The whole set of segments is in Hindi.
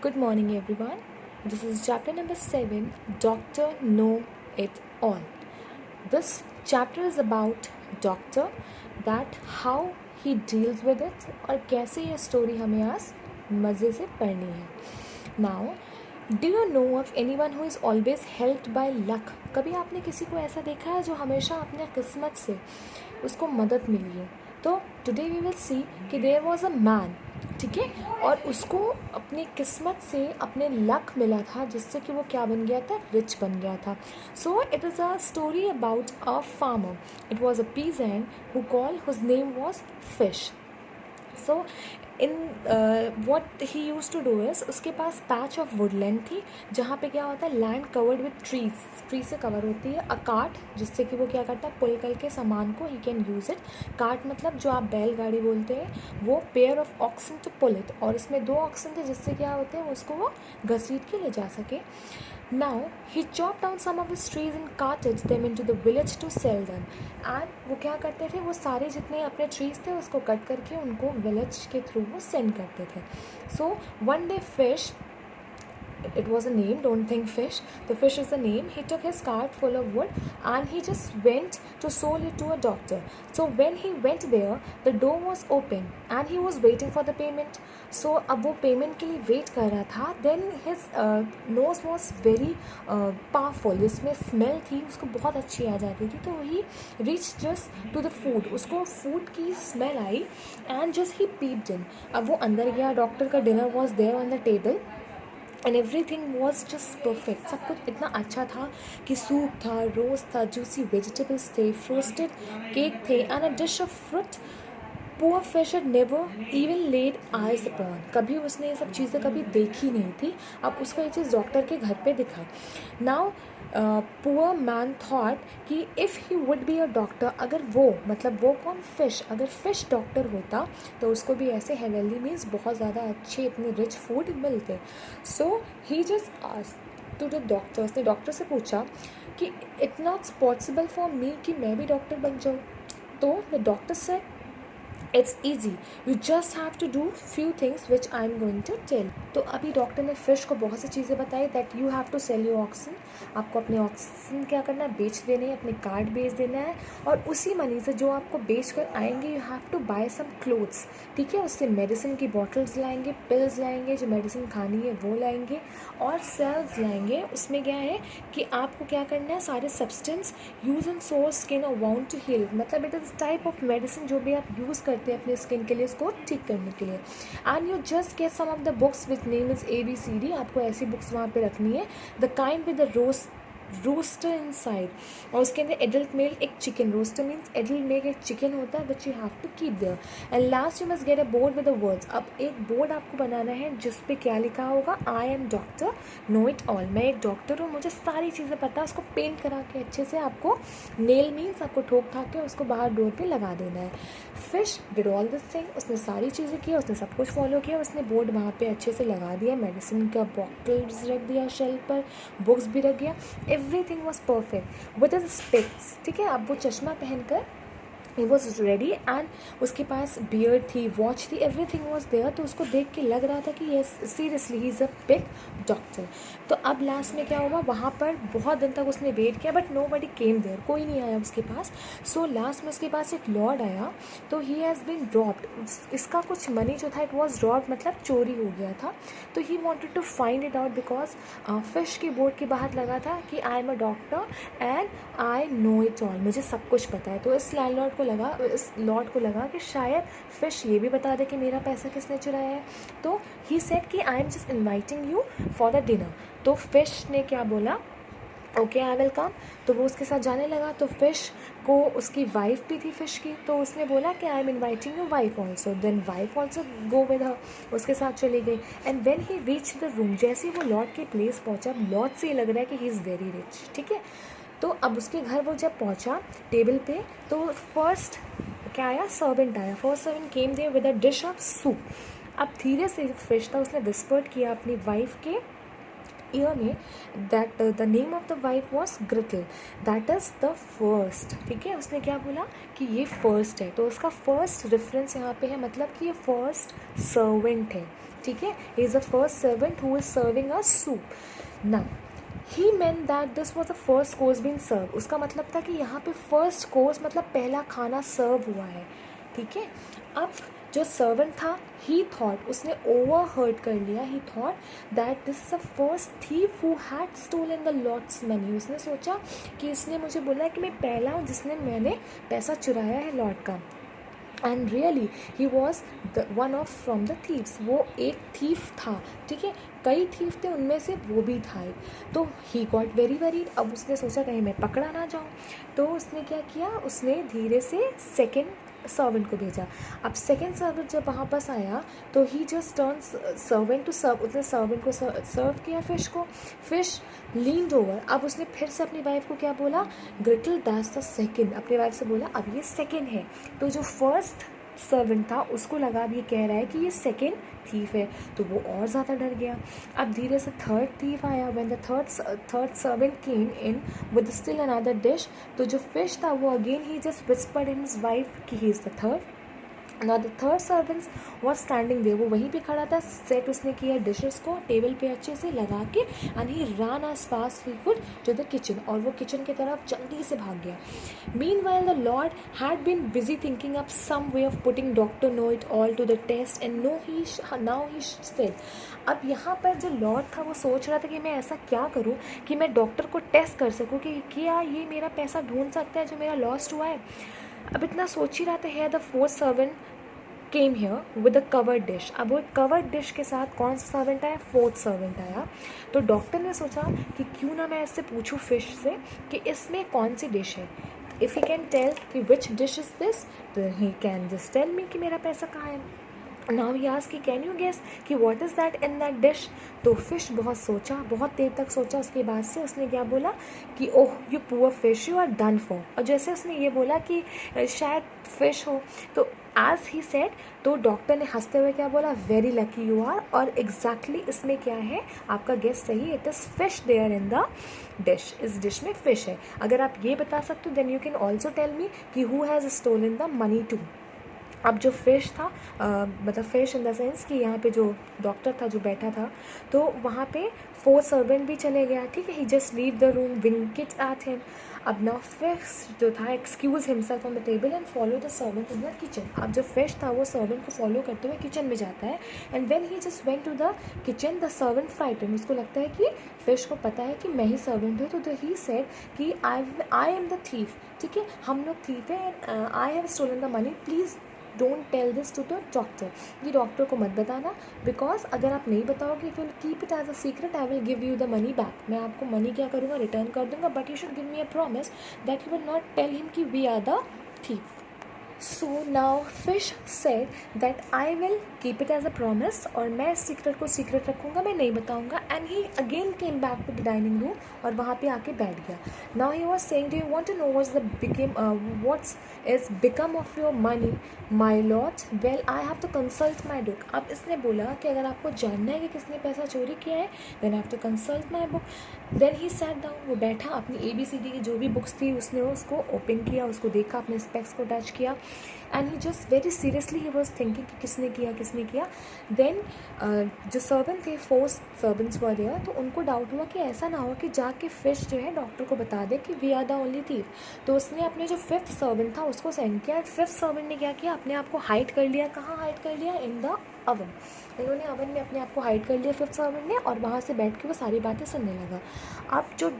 Good morning, everyone. This is chapter number 7, Doctor Know It All. This chapter is about doctor, that how he deals with it और कैसे ये स्टोरी हमें आज मज़े से पढ़नी है. Now, do you know of anyone who is always helped by luck? कभी आपने किसी को ऐसा देखा है जो हमेशा अपने किस्मत से उसको मदद मिली हो? तो टुडे वी विल सी कि देयर वॉज अ मैन, ठीक है, और उसको अपनी किस्मत से अपने लक मिला था जिससे कि वो क्या बन गया था, रिच बन गया था. So it is a story about a farmer. It was a peasant who call whose name was fish. So in what he use to do is, उसके पास पैच ऑफ वुडलैंड थी जहाँ पे क्या होता है, लैंड कवर्ड विथ ट्री से कवर होती है. अ कार्ट, जिससे कि वो क्या करता है, पुल करके सामान को he can use it. Cart मतलब जो आप बैलगाड़ी बोलते हैं, वो pair of oxen to pull it, और इसमें 2 ऑक्सन थे जिससे क्या होते हैं, उसको वो घसीट के ले जा सके. Now he chopped down some of his trees and carted them into the village to sell them. And वो क्या करते थे, वो सारे जितने अपने trees थे उसको कट करके उनको village के थ्रू वो send करते थे. So one day fish, it was a name, don't think fish, the fish is the name, he took his cart full of wood and he just went to sell it to a doctor. So when he went there, the door was open and he was waiting for the payment. So अब वो पेमेंट के लिए वेट कर रहा था. Then his nose was very powerful, जिसमें स्मेल थी उसको बहुत अच्छी आ जाती थी. तो he reach just to the food, उसको फूड की स्मेल आई and just he peeped in. अब वो अंदर गया, डॉक्टर का dinner was there on the table and everything was just perfect. सब कुछ इतना अच्छा था कि सूप था, रोस्ट था, जूसी वेजिटेबल्स थे, फ्रोस्टेड केक थे and a dish of fruit. Poor fish had never even laid eyes upon. कभी उसने ये सब चीज़ें कभी देखी नहीं थी. अब उसको ये चीज़ डॉक्टर के घर पे दिखा. नाउ पुअर मैन थॉट कि if he would be a doctor, अगर वो, मतलब वो कौन, फिश, अगर फिश डॉक्टर होता तो उसको भी ऐसे हेल्दी मीन्स बहुत ज़्यादा अच्छे इतने रिच फूड मिलते. So he just asked to the doctor, उसने डॉक्टर से पूछा कि it not possible for me कि मैं भी डॉक्टर बन जाऊँ. तो the doctor said it's easy, you just have to do few things which I am going to tell. तो अभी डॉक्टर ने फिश को बहुत सी चीज़ें बताई. That you have to sell your oxygen, आपको अपने ऑक्सीजन क्या करना है, बेच देने हैं, अपने कार्ड बेच देना है, और उसी मनी से जो आपको बेच कर आएंगे, you have to buy some clothes, ठीक है. उससे मेडिसिन की बॉटल्स लाएंगे, पिल्स लाएंगे, जो मेडिसिन खानी है वो लाएंगे, और सेल्स लाएंगे. उसमें क्या है कि आपको क्या करना है, सारे substance use and source skin और वाउंड टू हील, मतलब it is type of medicine जो भी आप यूज़ करते हैं अपने स्किन के लिए, इसको ठीक करने के लिए. And you just get some of the books with name is ABCD. आपको ऐसी बुक्स वहाँ पे रखनी है. The kind with the rooster inside, और उसके अंदर एडल्ट मेल एक chicken. Rooster means adult male एक चिकन होता है, but you have to keep there. And last you must get a board with the words. अब एक बोर्ड आपको बनाना है जिस पे क्या लिखा होगा, I am doctor know it all, मैं एक डॉक्टर हूँ, मुझे सारी चीज़ें पता है. उसको पेंट करा के अच्छे से आपको, नेल मीन्स आपको ठोक ठाक के उसको बाहर डोर पे लगा देना है. Fish did all this thing, उसने सारी चीज़ें की, उसने सब कुछ फॉलो किया. उसने बोर्ड वहाँ पे अच्छे से लगा दिया, मेडिसिन का बॉटल्स रख दिया शेल्फ पर, बुक्स भी रख दिया. Everything was perfect with his specs, ठीक है. अब वो चश्मा पहनकर ही वॉज रेडी एंड उसके पास बियर्ड थी, वॉच थी, एवरीथिंग वॉज देयर. तो उसको देख के लग रहा था कि ये seriously he is a big doctor. तो अब लास्ट में क्या हुआ, वहाँ पर बहुत दिन तक उसने वेट किया, but nobody came there, कोई नहीं आया उसके पास. सो लास्ट में उसके पास एक लॉर्ड आया. तो ही हैज़ बीन ड्रॉप्ड, इसका कुछ मनी जो था, इट वॉज ड्रॉप्ड मतलब चोरी हो गया था. तो he wanted to find it out because fish के बोर्ड के बाहर लगा था कि I am a doctor and I know it all, मुझे सब कुछ पता है. तो इस लैंडलॉर्ड इस लॉर्ड को लगा कि शायद फिश ये भी बता दे कि मेरा पैसा किसने चुराया है. तो ही सेड कि I am just inviting you for the dinner. तो फिश ने क्या बोला, ओके आई विल कम. तो वो उसके साथ जाने लगा. तो फिश को उसकी वाइफ भी थी फिश की, तो उसने बोला कि I am inviting you wife also. Then wife also go with her, उसके साथ चली गई. And when he reach the room, जैसे ही वो लॉर्ड के प्लेस पहुंचा, लॉर्ड से ये लग रहा है कि ही इज़ वेरी रिच, ठीक है. तो अब उसके घर वो जब पहुंचा टेबल पे, तो फर्स्ट क्या आया, सर्वेंट आया. First servant came there with a dish of soup. अब धीरे से फिश था, उसने विस्पर्ड किया अपनी वाइफ के ईयर में that the name of the wife was Gretel, that is the first, ठीक है. उसने क्या बोला कि ये फर्स्ट है. तो उसका फर्स्ट रेफरेंस यहाँ पे है, मतलब कि ये फर्स्ट सर्वेंट है. ठीक है, he is the first servant who is serving us soup. Now he meant that this was the first course being served. उसका मतलब था कि यहाँ पे first course मतलब पहला खाना सर्व हुआ है, ठीक है. अब जो सर्वेंट था, ही थॉट, उसने ओवरहर्ड कर लिया, he thought that this is the first thief who had stolen the lord's money. उसने सोचा कि इसने मुझे बोला है कि मैं पहला हूँ जिसने मैंने पैसा चुराया है लॉर्ड का. And really he was the one of from the thieves. वो एक थीफ था, ठीक है, कई थीफ थे, उनमें से वो भी था एक. तो ही गॉट वेरी वरीड. अब उसने सोचा कहीं मैं पकड़ा ना जाऊँ. तो उसने क्या किया, उसने धीरे से सेकेंड सर्वेंट को भेजा. अब सेकेंड सर्वेंट जब वहाँ पास आया तो he just turn servant to serve. उसने सर्वेंट को सर्व किया फिश को. Fish leaned over. अब उसने फिर से अपनी वाइफ को क्या बोला, ग्रिटल दैट्स द सेकेंड. अपनी वाइफ से बोला अब ये सेकेंड है. तो जो फर्स्ट सर्वेंट था उसको लगा, अब ये कह रहा है कि ये सेकेंड थीफ है, तो वो और ज़्यादा डर गया. अब धीरे से थर्ड थीफ आया. When the third servant came in with still another dish. तो जो फिश था वो again he just whispered in his wife कि he is the third. Now the third servant was standing there. वो वहीं पे खड़ा था. सेट उसने किया डिशेस को टेबल पे अच्छे से लगा के. And he ran as fast he could to the kitchen. और वो किचन की तरफ जल्दी से भाग गया. Meanwhile the Lord had been busy thinking up some way of putting Dr. Know-it-all to the test. And now he said. अब यहाँ पर जो लॉर्ड था वो सोच रहा था कि मैं ऐसा क्या करूँ कि मैं डॉक्टर को टेस्ट कर सकूँ कि क्या ये मेरा पैसा ढूंढ सकता है जो मेरा लॉस्ट हुआ है. अब इतना सोच ही रहा था. है the fourth servant came here with a covered dish. अब वो कवर्ड डिश के साथ कौन सा सर्वेंट आया, फोर्थ सर्वेंट आया. तो डॉक्टर ने सोचा कि क्यों ना मैं इससे पूछूं फिश से कि इसमें कौन सी डिश है. इफ़ ही कैन टेल कि विच डिश इज़ दिस, तो he can just tell me कि मेरा पैसा कहाँ है. नाउ ही आस्क्ड कि कैन यू गेस कि what is that in that dish. तो फिश बहुत सोचा, बहुत देर तक सोचा. उसके बाद से उसने क्या बोला कि oh you poor fish, you are done for. और जैसे उसने ये बोला कि शायद फिश हो, तो एज ही सेड, तो डॉक्टर ने हंसते हुए क्या बोला, वेरी लकी यू आर. और एग्जैक्टली इसमें क्या है, आपका गेस सही, it is fish there in the dish. इस डिश में फिश है. अगर आप ये बता सकते हो then you can also tell me कि who has stolen the money too. अब जो फिश था, मतलब फिश इन द सेंस कि यहाँ पे जो डॉक्टर था जो बैठा था, तो वहाँ पे फोर्थ सर्वेंट भी चले गया, ठीक है. He just leave the room wink it at him. अब नाउ फिश जो था excuse himself on the table and follow the servant in the kitchen. अब जो फिश था वो सर्वेंट को फॉलो करते हुए किचन में जाता है. And when he just went to the kitchen the servant frighten. उसको लगता है कि फिश को पता है कि मैं ही सर्वेंट हूँ. तो ही सेड कि आई एम द थीफ, ठीक है, हम लोग थीफ है. I have stolen the money, please don't tell this to the doctor. ये डॉक्टर को मत बताना, बिकॉज अगर आप नहीं बताओगे if you will keep it as a secret I will give you the money back. मैं आपको मनी क्या करूँगा, रिटर्न कर दूंगा. But you should give me a promise that you will not tell him कि we are the thief. So now fish said that I will keep it as a promise. और मैं इस सीक्रेट को सीक्रेट रखूँगा, मैं नहीं बताऊँगा. And he again came back to the dining room और वहाँ पे आके बैठ गया. Now he was saying do you want to know what's is become of your money my lord. Well I have to consult my book. अब इसने बोला कि अगर आपको जानना है कि किसने पैसा चोरी किया है then I have to consult my book. Then he sat down. वो बैठा, अपनी ABCD की जो भी बुक्स थी उसने उसको ओपन किया, उसको देखा, अपने स्पेक्स को टच किया. And he just very seriously he was thinking कि किसने किया. देन जो सर्वेंट थे, फोर्थ सर्वेंट्स वर देयर, तो उनको डाउट हुआ कि ऐसा ना हो कि जाके फिश जो है डॉक्टर को बता दे कि we are the only thief. तो उसने अपने जो फिफ्थ सर्वेंट था उसको सेंड किया. फिफ्थ सर्वेंट ने क्या किया, अपने आप को हाइड कर लिया. कहाँ हाइड कर लिया, इन द अवन. इन्होंने अवन में अपने आप को हाइड कर लिया फिफ्थ सर्वेंट ने, और वहाँ से बैठ के वो सारी बातें सुनने लगा. अब जो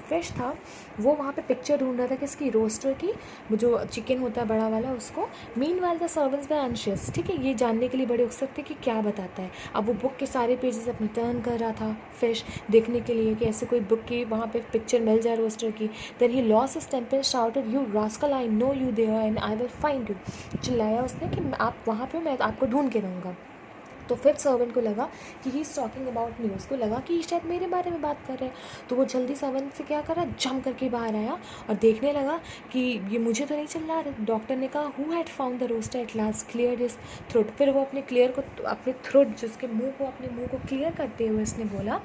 फिश था वो वहाँ पे पिक्चर ढूंढ रहा था किसकी, रोस्टर की, जो चिकन होता है बड़ा वाला उसको. Meanwhile the servants were anxious, ठीक है, ये जानने के लिए बड़े उत्सुक थे कि क्या बताता है. अब वो बुक के सारे पेजेस अपने टर्न कर रहा था फिश, देखने के लिए कि ऐसे कोई बुक की वहाँ पे पिक्चर मिल जाए रोस्टर की. Then he lost his temper, shouted you rascal I know you there and I will find you. चिल्लाया उसने कि आप वहाँ पे, मैं आपको ढूंढ के रहूँगा. तो फिफ्थ सर्वेंट को लगा कि he is talking about me. उसको लगा कि शायद मेरे बारे में बात कर रहे हैं. तो वो जल्दी सर्वेंट से क्या करा, जंप करके बाहर आया और देखने लगा कि ये मुझे तो नहीं चल रहा. डॉक्टर ने कहा who had found the rooster at last clear his throat. फिर वो अपने थ्रोट जिसके अपने मुंह को क्लियर करते हुए उसने बोला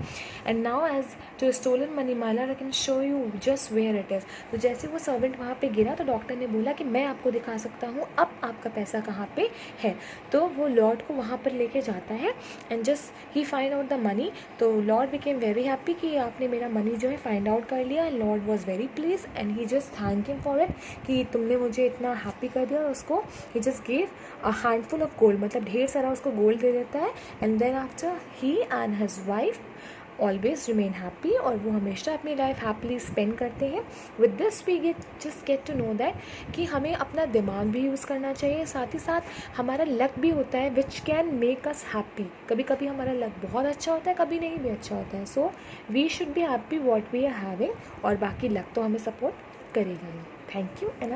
and now as to stolen money माला I can show you just where it is. तो जैसे वो सर्वेंट वहाँ पर गिरा तो डॉक्टर ने बोला कि मैं आपको दिखा सकता हूँ अब आपका पैसा कहाँ पर है. तो वो लॉर्ड को वहाँ पर लेके जाता है and just he find out the money. तो लॉर्ड बिकेम वेरी हैप्पी कि आपने मेरा मनी जो है फाइंड आउट कर लिया. And lord was very please and he just thank him for it कि तुमने मुझे इतना हैप्पी कर दिया. और उसको he just gave a handful of gold, मतलब ढेर सारा उसको गोल्ड दे देता है. And then after he and his wife always remain happy, और वो हमेशा अपनी लाइफ हैप्पीली स्पेंड करते हैं. With this we get to know that कि हमें अपना दिमाग भी यूज़ करना चाहिए, साथ ही साथ हमारा लक भी होता है which can make us happy. कभी कभी हमारा लक बहुत अच्छा होता है, कभी नहीं भी अच्छा होता है. So we should be happy what we are having, और बाकी लक तो हमें सपोर्ट करेगा ही. Thank you and